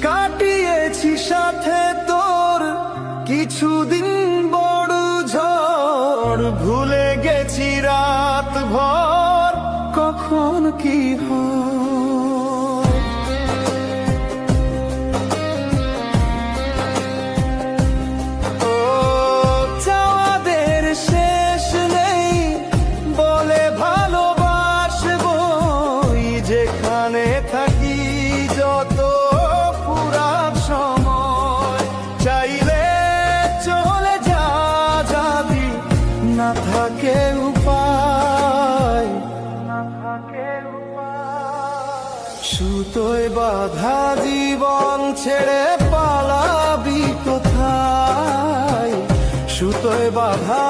কাটিয়েছি সাথে তোর কিছুদিন বড় ঝড়, ভুলে গেছি রাত ভর কখন কি হয়। ও চাওয়াদের শেষ নেই বলে ভালোবাসবো, যেখানে থাকি যত পুরার সময়, চাইলে চলে যাবি, না থাকে উপায়, সুতোয় বাঁধা জীবন ছেড়ে পালাবি কোথায়, সুতোয় বাঁধা